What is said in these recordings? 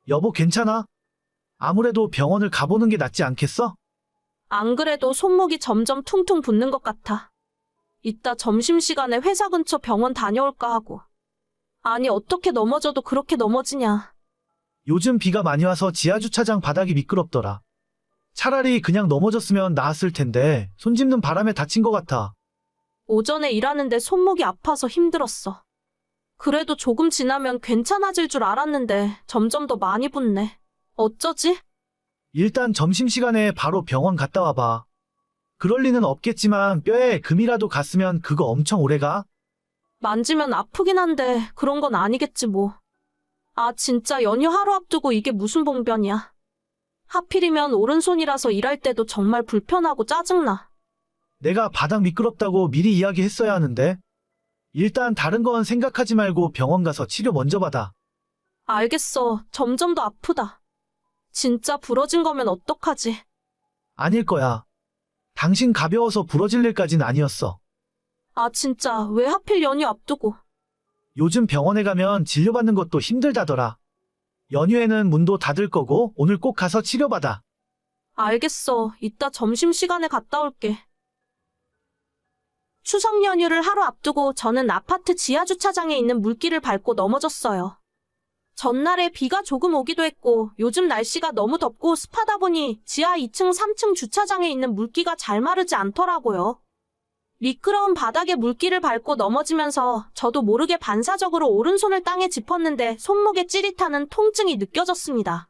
여보, 괜찮아? 아무래도 병원을 가보는 게 낫지 않겠어? 안 그래도 손목이 점점 퉁퉁 붓는 것 같아. 이따 점심시간에 회사 근처 병원 다녀올까 하고. 아니, 어떻게 넘어져도 그렇게 넘어지냐. 요즘 비가 많이 와서 지하주차장 바닥이 미끄럽더라. 차라리 그냥 넘어졌으면 나았을 텐데 손 짚는 바람에 다친 것 같아. 오전에 일하는데 손목이 아파서 힘들었어. 그래도 조금 지나면 괜찮아질 줄 알았는데 점점 더 많이 붓네. 어쩌지? 일단 점심시간에 바로 병원 갔다 와봐. 그럴 리는 없겠지만 뼈에 금이라도 갔으면 그거 엄청 오래가? 만지면 아프긴 한데 그런 건 아니겠지 뭐. 아, 진짜 연휴 하루 앞두고 이게 무슨 봉변이야. 하필이면 오른손이라서 일할 때도 정말 불편하고 짜증나. 내가 바닥 미끄럽다고 미리 이야기했어야 하는데. 일단 다른 건 생각하지 말고 병원 가서 치료 먼저 받아. 알겠어. 점점 더 아프다. 진짜 부러진 거면 어떡하지? 아닐 거야. 당신 가벼워서 부러질 일까진 아니었어. 아, 진짜 왜 하필 연휴 앞두고. 요즘 병원에 가면 진료받는 것도 힘들다더라. 연휴에는 문도 닫을 거고 오늘 꼭 가서 치료받아. 알겠어. 이따 점심시간에 갔다 올게. 추석 연휴를 하루 앞두고 저는 아파트 지하주차장에 있는 물길을 밟고 넘어졌어요. 전날에 비가 조금 오기도 했고 요즘 날씨가 너무 덥고 습하다 보니 지하 2층, 3층 주차장에 있는 물기가 잘 마르지 않더라고요. 미끄러운 바닥에 물길을 밟고 넘어지면서 저도 모르게 반사적으로 오른손을 땅에 짚었는데 손목에 찌릿하는 통증이 느껴졌습니다.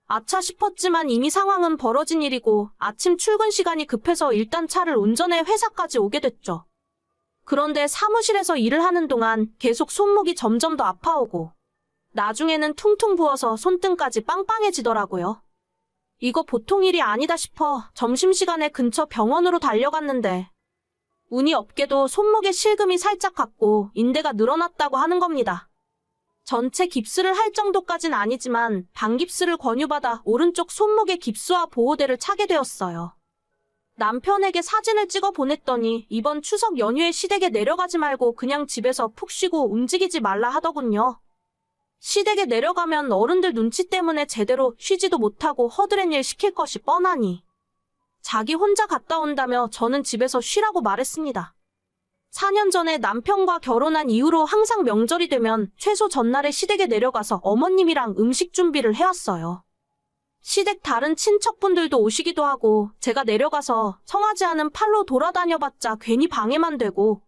아차 싶었지만 이미 상황은 벌어진 일이고 아침 출근 시간이 급해서 일단 차를 운전해 회사까지 오게 됐죠. 그런데 사무실에서 일을 하는 동안 계속 손목이 점점 더 아파오고 나중에는 퉁퉁 부어서 손등까지 빵빵해지더라고요. 이거 보통 일이 아니다 싶어 점심시간에 근처 병원으로 달려갔는데 운이 없게도 손목에 실금이 살짝 갔고 인대가 늘어났다고 하는 겁니다. 전체 깁스를 할 정도까진 아니지만 반깁스를 권유받아 오른쪽 손목에 깁스와 보호대를 차게 되었어요. 남편에게 사진을 찍어 보냈더니 이번 추석 연휴에 시댁에 내려가지 말고 그냥 집에서 푹 쉬고 움직이지 말라 하더군요. 시댁에 내려가면 어른들 눈치 때문에 제대로 쉬지도 못하고 허드렛 일 시킬 것이 뻔하니 자기 혼자 갔다 온다며 저는 집에서 쉬라고 말했습니다. 4년 전에 남편과 결혼한 이후로 항상 명절이 되면 최소 전날에 시댁에 내려가서 어머님이랑 음식 준비를 해왔어요. 시댁 다른 친척분들도 오시기도 하고 제가 내려가서 성하지 않은 팔로 돌아다녀봤자 괜히 방해만 되고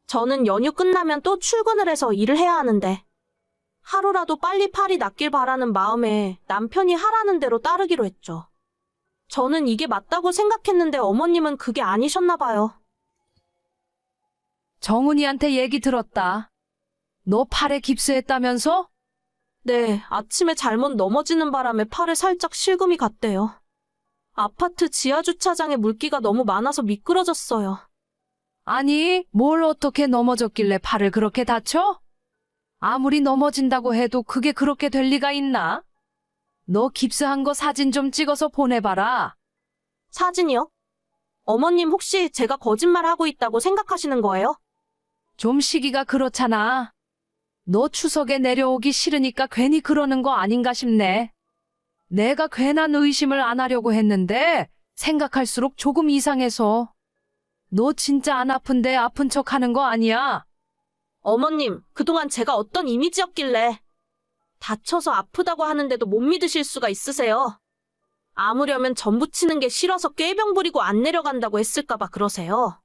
저는 연휴 끝나면 또 출근을 해서 일을 해야 하는데 하루라도 빨리 팔이 낫길 바라는 마음에 남편이 하라는 대로 따르기로 했죠. 저는 이게 맞다고 생각했는데 어머님은 그게 아니셨나 봐요. 정훈이한테 얘기 들었다. 너 팔에 깁스했다면서? 네, 아침에 잘못 넘어지는 바람에 팔에 살짝 실금이 갔대요. 아파트 지하주차장에 물기가 너무 많아서 미끄러졌어요. 아니, 뭘 어떻게 넘어졌길래 팔을 그렇게 다쳐? 아무리 넘어진다고 해도 그게 그렇게 될 리가 있나? 너 깁스한 거 사진 좀 찍어서 보내봐라. 사진이요? 어머님 혹시 제가 거짓말하고 있다고 생각하시는 거예요? 좀 시기가 그렇잖아. 너 추석에 내려오기 싫으니까 괜히 그러는 거 아닌가 싶네. 내가 괜한 의심을 안 하려고 했는데 생각할수록 조금 이상해서. 너 진짜 안 아픈데 아픈 척 하는 거 아니야? 어머님, 그동안 제가 어떤 이미지였길래 다쳐서 아프다고 하는데도 못 믿으실 수가 있으세요? 아무려면 전 붙이는 게 싫어서 꾀병 부리고 안 내려간다고 했을까봐 그러세요.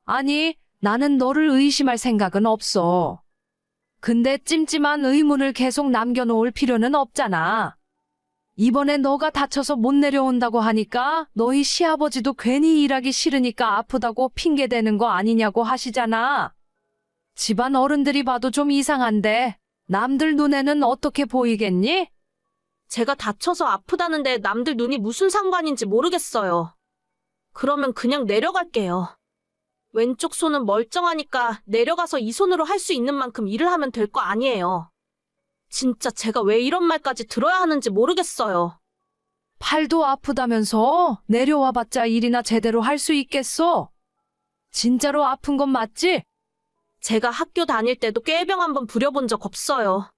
아니, 나는 너를 의심할 생각은 없어. 근데 찜찜한 의문을 계속 남겨놓을 필요는 없잖아. 이번에 너가 다쳐서 못 내려온다고 하니까 너희 시아버지도 괜히 일하기 싫으니까 아프다고 핑계대는 거 아니냐고 하시잖아. 집안 어른들이 봐도 좀 이상한데 남들 눈에는 어떻게 보이겠니? 제가 다쳐서 아프다는데 남들 눈이 무슨 상관인지 모르겠어요. 그러면 그냥 내려갈게요. 왼쪽 손은 멀쩡하니까 내려가서 이 손으로 할 수 있는 만큼 일을 하면 될 거 아니에요. 진짜 제가 왜 이런 말까지 들어야 하는지 모르겠어요. 팔도 아프다면서 내려와봤자 일이나 제대로 할 수 있겠어? 진짜로 아픈 건 맞지? 제가 학교 다닐 때도 꾀병 한번 부려본 적 없어요.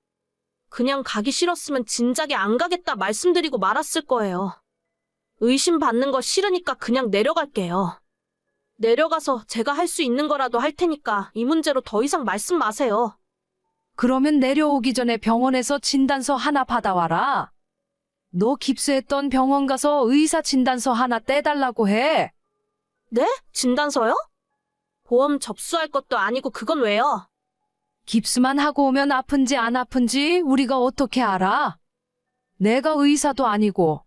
그냥 가기 싫었으면 진작에 안 가겠다 말씀드리고 말았을 거예요. 의심받는 거 싫으니까 그냥 내려갈게요. 내려가서 제가 할 수 있는 거라도 할 테니까 이 문제로 더 이상 말씀 마세요. 그러면 내려오기 전에 병원에서 진단서 하나 받아와라. 너 깁스했던 병원 가서 의사 진단서 하나 떼달라고 해. 네? 진단서요? 보험 접수할 것도 아니고 그건 왜요? 깁스만 하고 오면 아픈지 안 아픈지 우리가 어떻게 알아? 내가 의사도 아니고.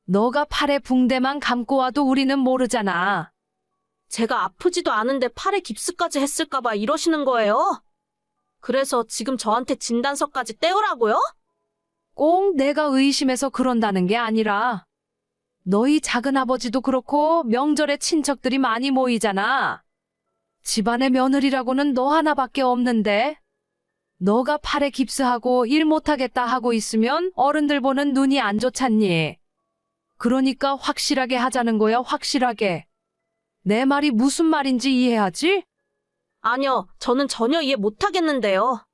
너가 팔에 붕대만 감고 와도 우리는 모르잖아. 제가 아프지도 않은데 팔에 깁스까지 했을까봐 이러시는 거예요? 그래서 지금 저한테 진단서까지 떼오라고요? 꼭 내가 의심해서 그런다는 게 아니라 너희 작은아버지도 그렇고 명절에 친척들이 많이 모이잖아. 집안의 며느리라고는 너 하나밖에 없는데 너가 팔에 깁스하고 일 못하겠다 하고 있으면 어른들 보는 눈이 안 좋잖니. 그러니까 확실하게 하자는 거야, 확실하게. 내 말이 무슨 말인지 이해하지? 아니요, 저는 전혀 이해 못하겠는데요.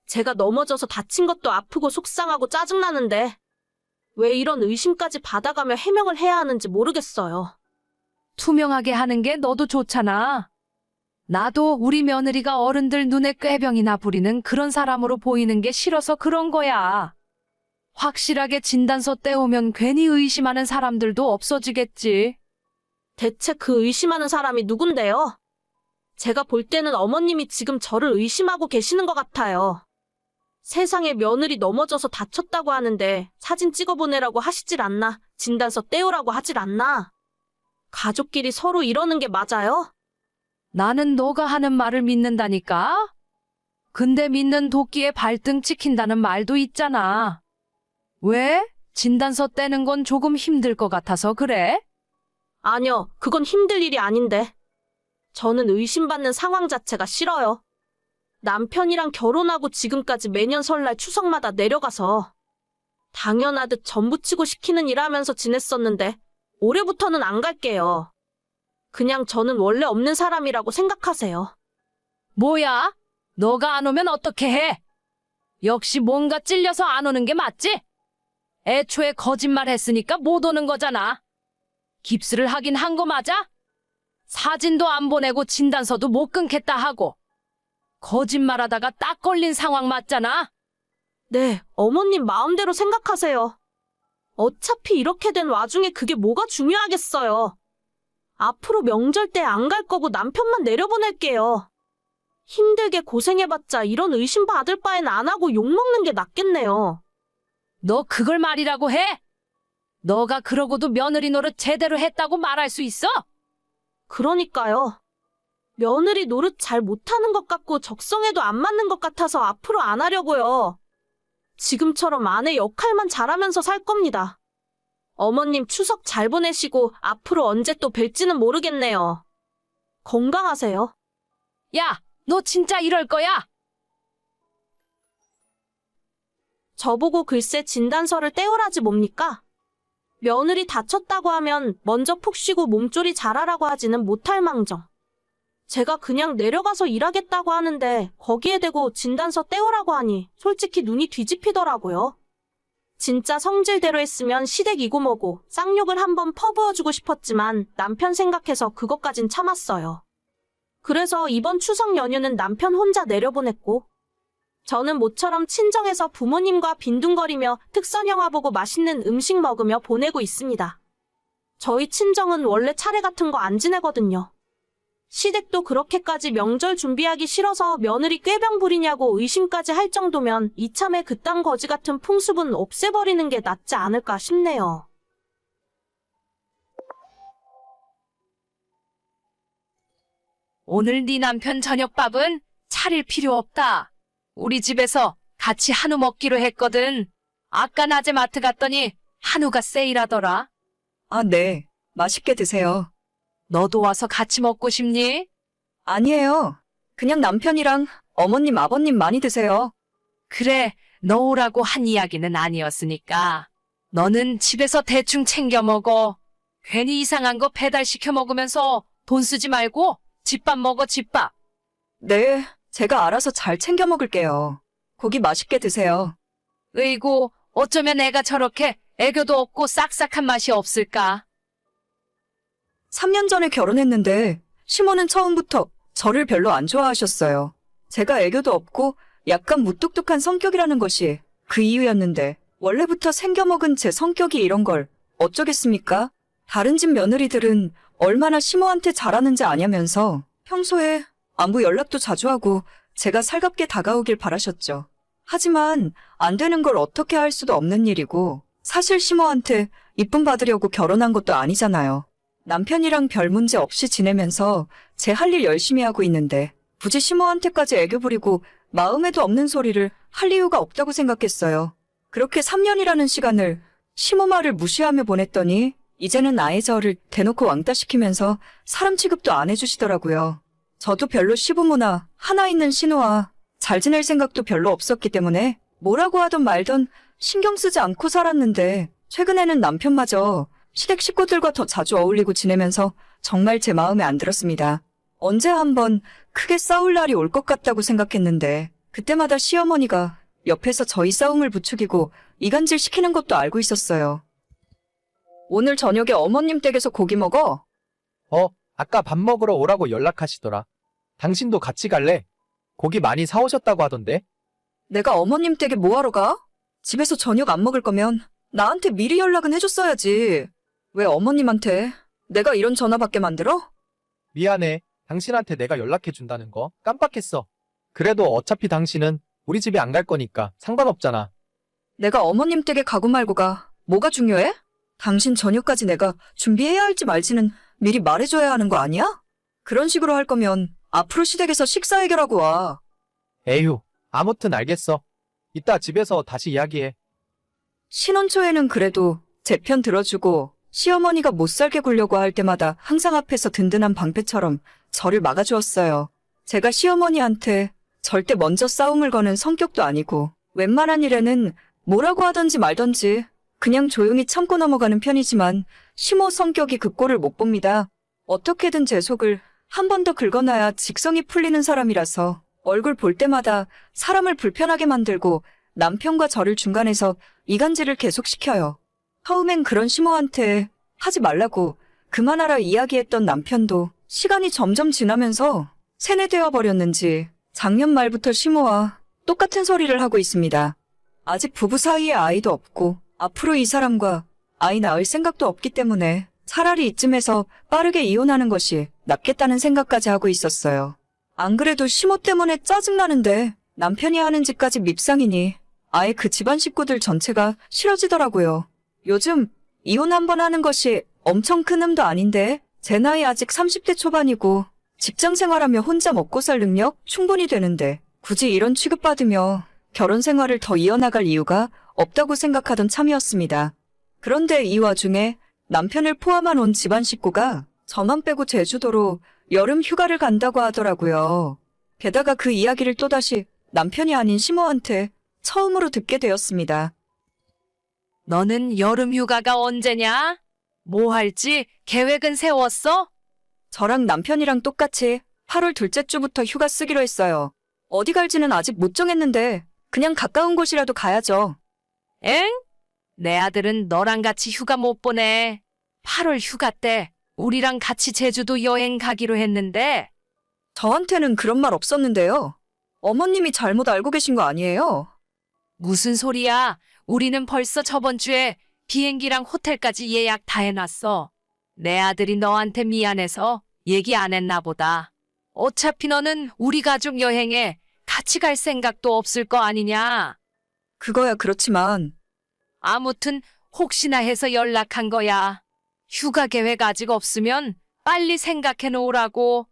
제가 넘어져서 다친 것도 아프고 속상하고 짜증나는데 왜 이런 의심까지 받아가며 해명을 해야 하는지 모르겠어요. 투명하게 하는 게 너도 좋잖아. 나도 우리 며느리가 어른들 눈에 꾀병이나 부리는 그런 사람으로 보이는 게 싫어서 그런 거야. 확실하게 진단서 떼오면 괜히 의심하는 사람들도 없어지겠지. 대체 그 의심하는 사람이 누군데요? 제가 볼 때는 어머님이 지금 저를 의심하고 계시는 것 같아요. 세상에 며느리 넘어져서 다쳤다고 하는데 사진 찍어보내라고 하시질 않나, 진단서 떼오라고 하질 않나. 가족끼리 서로 이러는 게 맞아요? 나는 너가 하는 말을 믿는다니까? 근데 믿는 도끼에 발등 찍힌다는 말도 있잖아. 왜? 진단서 떼는 건 조금 힘들 것 같아서 그래? 아니요, 그건 힘들 일이 아닌데. 저는 의심받는 상황 자체가 싫어요. 남편이랑 결혼하고 지금까지 매년 설날 추석마다 내려가서 당연하듯 전부치고 시키는 일 하면서 지냈었는데 올해부터는 안 갈게요. 그냥 저는 원래 없는 사람이라고 생각하세요. 뭐야? 너가 안 오면 어떻게 해? 역시 뭔가 찔려서 안 오는 게 맞지? 애초에 거짓말 했으니까 못 오는 거잖아. 깁스를 하긴 한 거 맞아? 사진도 안 보내고 진단서도 못 끊겠다 하고. 거짓말하다가 딱 걸린 상황 맞잖아? 네, 어머님 마음대로 생각하세요. 어차피 이렇게 된 와중에 그게 뭐가 중요하겠어요. 앞으로 명절 때 안 갈 거고 남편만 내려보낼게요. 힘들게 고생해봤자 이런 의심 받을 바엔 안 하고 욕먹는 게 낫겠네요. 너 그걸 말이라고 해? 너가 그러고도 며느리 노릇 제대로 했다고 말할 수 있어? 그러니까요. 며느리 노릇 잘 못하는 것 같고 적성에도 안 맞는 것 같아서 앞으로 안 하려고요. 지금처럼 아내 역할만 잘하면서 살 겁니다. 어머님 추석 잘 보내시고 앞으로 언제 또 뵐지는 모르겠네요. 건강하세요. 야, 너 진짜 이럴 거야? 저보고 글쎄 진단서를 떼오라지 뭡니까? 며느리 다쳤다고 하면 먼저 푹 쉬고 몸조리 잘하라고 하지는 못할 망정. 제가 그냥 내려가서 일하겠다고 하는데 거기에 대고 진단서 떼오라고 하니 솔직히 눈이 뒤집히더라고요. 진짜 성질대로 했으면 시댁이고 뭐고 쌍욕을 한번 퍼부어주고 싶었지만 남편 생각해서 그것까진 참았어요. 그래서 이번 추석 연휴는 남편 혼자 내려보냈고 저는 모처럼 친정에서 부모님과 빈둥거리며 특선 영화 보고 맛있는 음식 먹으며 보내고 있습니다. 저희 친정은 원래 차례 같은 거 안 지내거든요. 시댁도 그렇게까지 명절 준비하기 싫어서 며느리 꾀병 부리냐고 의심까지 할 정도면 이참에 그딴 거지 같은 풍습은 없애버리는 게 낫지 않을까 싶네요. 오늘 네 남편 저녁밥은 차릴 필요 없다. 우리 집에서 같이 한우 먹기로 했거든. 아까 낮에 마트 갔더니 한우가 세일하더라. 아, 네. 맛있게 드세요. 너도 와서 같이 먹고 싶니? 아니에요. 그냥 남편이랑 어머님, 아버님 많이 드세요. 그래, 너 오라고 한 이야기는 아니었으니까. 너는 집에서 대충 챙겨 먹어. 괜히 이상한 거 배달시켜 먹으면서 돈 쓰지 말고 집밥 먹어, 집밥. 네, 제가 알아서 잘 챙겨 먹을게요. 고기 맛있게 드세요. 으이고, 어쩌면 애가 저렇게 애교도 없고 싹싹한 맛이 없을까? 3년 전에 결혼했는데 시모는 처음부터 저를 별로 안 좋아하셨어요. 제가 애교도 없고 약간 무뚝뚝한 성격이라는 것이 그 이유였는데 원래부터 생겨먹은 제 성격이 이런 걸 어쩌겠습니까? 다른 집 며느리들은 얼마나 시모한테 잘하는지 아냐면서 평소에 안부 연락도 자주 하고 제가 살갑게 다가오길 바라셨죠. 하지만 안 되는 걸 어떻게 할 수도 없는 일이고 사실 시모한테 이쁨 받으려고 결혼한 것도 아니잖아요. 남편이랑 별 문제 없이 지내면서 제 할 일 열심히 하고 있는데 굳이 시모한테까지 애교 부리고 마음에도 없는 소리를 할 이유가 없다고 생각했어요. 그렇게 3년이라는 시간을 시모 말을 무시하며 보냈더니 이제는 아예 저를 대놓고 왕따시키면서 사람 취급도 안 해주시더라고요. 저도 별로 시부모나 하나 있는 신우와 잘 지낼 생각도 별로 없었기 때문에 뭐라고 하던 말던 신경 쓰지 않고 살았는데 최근에는 남편마저 시댁 식구들과 더 자주 어울리고 지내면서 정말 제 마음에 안 들었습니다. 언제 한번 크게 싸울 날이 올 것 같다고 생각했는데 그때마다 시어머니가 옆에서 저희 싸움을 부추기고 이간질 시키는 것도 알고 있었어요. 오늘 저녁에 어머님 댁에서 고기 먹어? 아까 밥 먹으러 오라고 연락하시더라. 당신도 같이 갈래? 고기 많이 사오셨다고 하던데? 내가 어머님 댁에 뭐하러 가? 집에서 저녁 안 먹을 거면 나한테 미리 연락은 해줬어야지. 왜 어머님한테 내가 이런 전화 받게 만들어? 미안해. 당신한테 내가 연락해준다는 거 깜빡했어. 그래도 어차피 당신은 우리 집에 안 갈 거니까 상관없잖아. 내가 어머님 댁에 가고 말고가 뭐가 중요해? 당신 저녁까지 내가 준비해야 할지 말지는 미리 말해줘야 하는 거 아니야? 그런 식으로 할 거면 앞으로 시댁에서 식사 해결하고 와. 에휴, 아무튼 알겠어. 이따 집에서 다시 이야기해. 신혼 초에는 그래도 제 편 들어주고 시어머니가 못 살게 굴려고 할 때마다 항상 앞에서 든든한 방패처럼 저를 막아주었어요. 제가 시어머니한테 절대 먼저 싸움을 거는 성격도 아니고 웬만한 일에는 뭐라고 하던지 말던지 그냥 조용히 참고 넘어가는 편이지만 시모 성격이 그 꼴을 못 봅니다. 어떻게든 제 속을 한 번 더 긁어놔야 직성이 풀리는 사람이라서 얼굴 볼 때마다 사람을 불편하게 만들고 남편과 저를 중간에서 이간질을 계속시켜요. 처음엔 그런 시모한테 하지 말라고 그만하라 이야기했던 남편도 시간이 점점 지나면서 세뇌되어 버렸는지 작년 말부터 시모와 똑같은 소리를 하고 있습니다. 아직 부부 사이에 아이도 없고 앞으로 이 사람과 아이 낳을 생각도 없기 때문에 차라리 이쯤에서 빠르게 이혼하는 것이 낫겠다는 생각까지 하고 있었어요. 안 그래도 시모 때문에 짜증나는데 남편이 하는 짓까지 밉상이니 아예 그 집안 식구들 전체가 싫어지더라고요. 요즘 이혼 한 번 하는 것이 엄청 큰 흠도 아닌데 제 나이 아직 30대 초반이고 직장 생활하며 혼자 먹고 살 능력 충분히 되는데 굳이 이런 취급받으며 결혼 생활을 더 이어나갈 이유가 없다고 생각하던 참이었습니다. 그런데 이 와중에 남편을 포함한 온 집안 식구가 저만 빼고 제주도로 여름 휴가를 간다고 하더라고요. 게다가 그 이야기를 또다시 남편이 아닌 시모한테 처음으로 듣게 되었습니다. 너는 여름 휴가가 언제냐? 뭐 할지 계획은 세웠어? 저랑 남편이랑 똑같이 8월 둘째 주부터 휴가 쓰기로 했어요. 어디 갈지는 아직 못 정했는데 그냥 가까운 곳이라도 가야죠. 엥? 내 아들은 너랑 같이 휴가 못 보내. 8월 휴가 때 우리랑 같이 제주도 여행 가기로 했는데. 저한테는 그런 말 없었는데요. 어머님이 잘못 알고 계신 거 아니에요? 무슨 소리야? 우리는 벌써 저번 주에 비행기랑 호텔까지 예약 다 해놨어. 내 아들이 너한테 미안해서 얘기 안 했나 보다. 어차피 너는 우리 가족 여행에 같이 갈 생각도 없을 거 아니냐? 그거야 그렇지만 아무튼 혹시나 해서 연락한 거야. 휴가 계획 아직 없으면 빨리 생각해 놓으라고.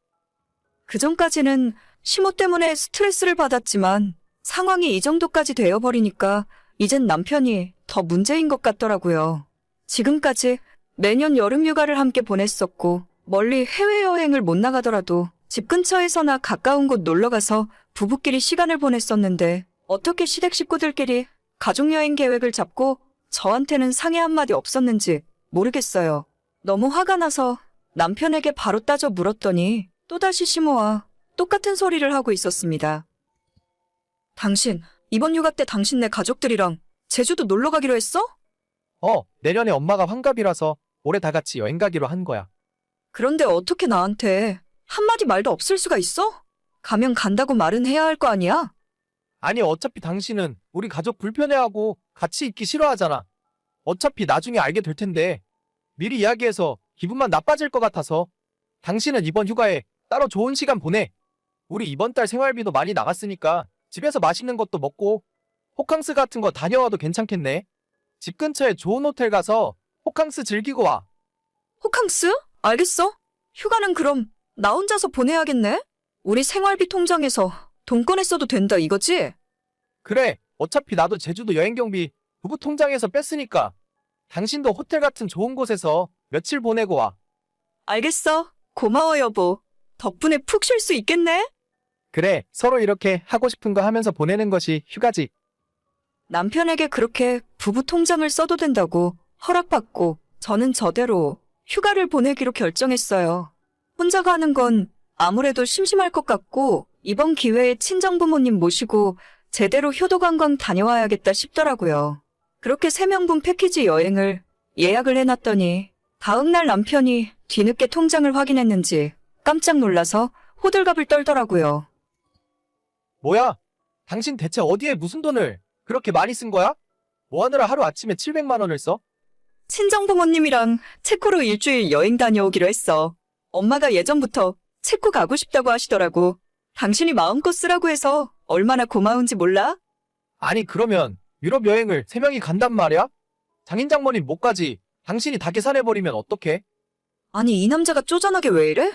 그전까지는 시모 때문에 스트레스를 받았지만 상황이 이 정도까지 되어버리니까 이젠 남편이 더 문제인 것 같더라고요. 지금까지 매년 여름 휴가를 함께 보냈었고 멀리 해외여행을 못 나가더라도 집 근처에서나 가까운 곳 놀러가서 부부끼리 시간을 보냈었는데 어떻게 시댁 식구들끼리 가족여행 계획을 잡고 저한테는 상의 한마디 없었는지 모르겠어요. 너무 화가 나서 남편에게 바로 따져 물었더니 또다시 시모와 똑같은 소리를 하고 있었습니다. 당신, 이번 휴가 때 당신네 가족들이랑 제주도 놀러 가기로 했어? 내년에 엄마가 환갑이라서 올해 다 같이 여행 가기로 한 거야. 그런데 어떻게 나한테 한마디 말도 없을 수가 있어? 가면 간다고 말은 해야 할 거 아니야? 아니, 어차피 당신은 우리 가족 불편해하고 같이 있기 싫어하잖아. 어차피 나중에 알게 될 텐데 미리 이야기해서 기분만 나빠질 것 같아서 당신은 이번 휴가에 따로 좋은 시간 보내. 우리 이번 달 생활비도 많이 나갔으니까 집에서 맛있는 것도 먹고 호캉스 같은 거 다녀와도 괜찮겠네. 집 근처에 좋은 호텔 가서 호캉스 즐기고 와. 호캉스? 알겠어. 휴가는 그럼 나 혼자서 보내야겠네? 우리 생활비 통장에서 돈 꺼냈어도 된다 이거지? 그래, 어차피 나도 제주도 여행 경비 부부 통장에서 뺐으니까 당신도 호텔 같은 좋은 곳에서 며칠 보내고 와. 알겠어. 고마워 여보. 덕분에 푹 쉴 수 있겠네? 그래, 서로 이렇게 하고 싶은 거 하면서 보내는 것이 휴가지. 남편에게 그렇게 부부 통장을 써도 된다고 허락받고 저는 저대로 휴가를 보내기로 결정했어요. 혼자 가는 건 아무래도 심심할 것 같고 이번 기회에 친정부모님 모시고 제대로 효도관광 다녀와야겠다 싶더라고요. 그렇게 3명분 패키지 여행을 예약을 해놨더니 다음날 남편이 뒤늦게 통장을 확인했는지 깜짝 놀라서 호들갑을 떨더라고요. 뭐야? 당신 대체 어디에 무슨 돈을 그렇게 많이 쓴 거야? 뭐 하느라 하루아침에 700만 원을 써? 친정부모님이랑 체코로 일주일 여행 다녀오기로 했어. 엄마가 예전부터 체코 가고 싶다고 하시더라고. 당신이 마음껏 쓰라고 해서 얼마나 고마운지 몰라? 아니, 그러면 유럽 여행을 3명이 간단 말이야? 장인장모님 못 가지. 당신이 다 계산해버리면 어떡해? 아니 이 남자가 쪼잔하게 왜 이래?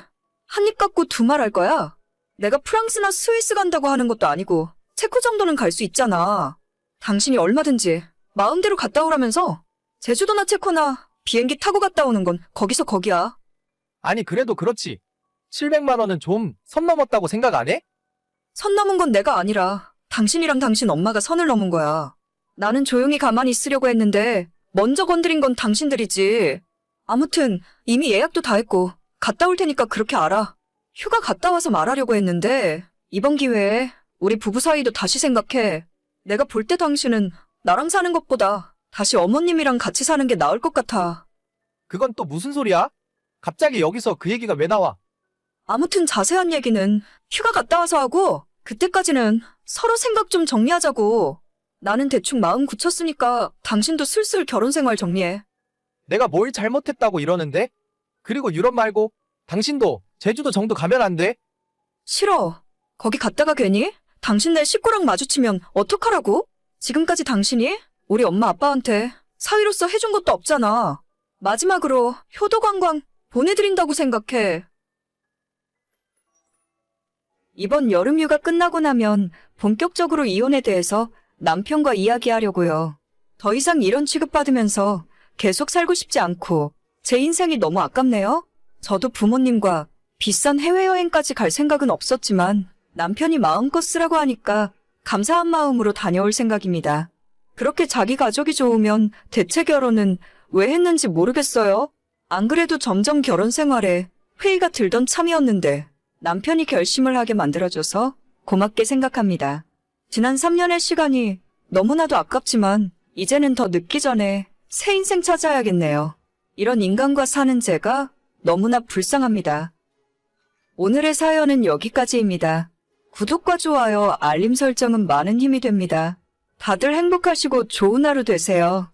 한 입 갖고 두 말 할 거야? 내가 프랑스나 스위스 간다고 하는 것도 아니고 체코 정도는 갈 수 있잖아. 당신이 얼마든지 마음대로 갔다 오라면서 제주도나 체코나 비행기 타고 갔다 오는 건 거기서 거기야. 아니, 그래도 그렇지. 700만 원은 좀 선 넘었다고 생각 안 해? 선 넘은 건 내가 아니라 당신이랑 당신 엄마가 선을 넘은 거야. 나는 조용히 가만히 있으려고 했는데 먼저 건드린 건 당신들이지. 아무튼 이미 예약도 다 했고 갔다 올 테니까 그렇게 알아. 휴가 갔다 와서 말하려고 했는데 이번 기회에 우리 부부 사이도 다시 생각해. 내가 볼 때 당신은 나랑 사는 것보다 다시 어머님이랑 같이 사는 게 나을 것 같아. 그건 또 무슨 소리야? 갑자기 여기서 그 얘기가 왜 나와? 아무튼 자세한 얘기는 휴가 갔다 와서 하고 그때까지는 서로 생각 좀 정리하자고. 나는 대충 마음 굳혔으니까 당신도 슬슬 결혼 생활 정리해. 내가 뭘 잘못했다고 이러는데? 그리고 유럽 말고 당신도 제주도 정도 가면 안 돼? 싫어. 거기 갔다가 괜히 당신네 식구랑 마주치면 어떡하라고? 지금까지 당신이 우리 엄마 아빠한테 사위로서 해준 것도 없잖아. 마지막으로 효도관광 보내드린다고 생각해. 이번 여름휴가 끝나고 나면 본격적으로 이혼에 대해서 남편과 이야기하려고요. 더 이상 이런 취급받으면서 계속 살고 싶지 않고 제 인생이 너무 아깝네요. 저도 부모님과 비싼 해외여행까지 갈 생각은 없었지만 남편이 마음껏 쓰라고 하니까 감사한 마음으로 다녀올 생각입니다. 그렇게 자기 가족이 좋으면 대체 결혼은 왜 했는지 모르겠어요. 안 그래도 점점 결혼 생활에 회의가 들던 참이었는데 남편이 결심을 하게 만들어줘서 고맙게 생각합니다. 지난 3년의 시간이 너무나도 아깝지만 이제는 더 늦기 전에 새 인생 찾아야겠네요. 이런 인간과 사는 제가 너무나 불쌍합니다. 오늘의 사연은 여기까지입니다. 구독과 좋아요, 알림 설정은 많은 힘이 됩니다. 다들 행복하시고 좋은 하루 되세요.